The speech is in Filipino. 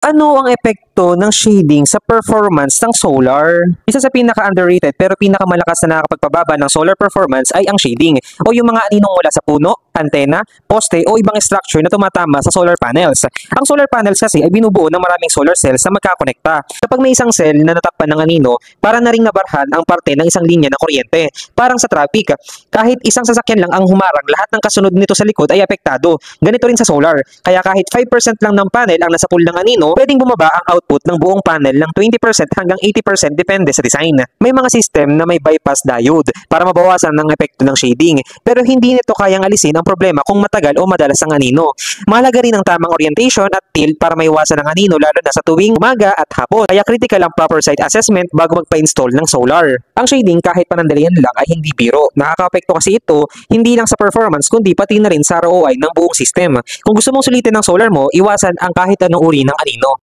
Ano ang epekto ng shading sa performance ng solar? Isa sa pinaka-underrated pero pinakamalakas na nakakapagpababa ng solar performance ay ang shading o yung mga aninong mula sa puno, antena, poste o ibang structure na tumatama sa solar panels. Ang solar panels kasi ay binubuo ng maraming solar cells na magkakonekta. Kapag may isang cell na natakpan ng anino, para na ring nabarhan ang parte ng isang linya ng kuryente. Parang sa traffic, kahit isang sasakyan lang ang humarang, lahat ng kasunod nito sa likod ay apektado. Ganito rin sa solar. Kaya kahit 5% lang ng panel ang nasa pool ng anino, pwedeng bumaba ang output ng buong panel ng 20% hanggang 80% depende sa design. May mga system na may bypass diode para mabawasan ang epekto ng shading, pero hindi nito kayang alisin ang problema kung matagal o madalas ang anino. Mahalaga rin ang tamang orientation at tilt para maiwasan ang anino lalo na sa tuwing umaga at hapon. Kaya critical ang proper site assessment bago magpa-install ng solar. Ang shading kahit panandalian lang ay hindi biro. Nakakaapekto kasi ito hindi lang sa performance kundi pati na rin sa ROI ng buong system. Kung gusto mong sulitin ng solar mo, iwasan ang kahit anong uri ng anino.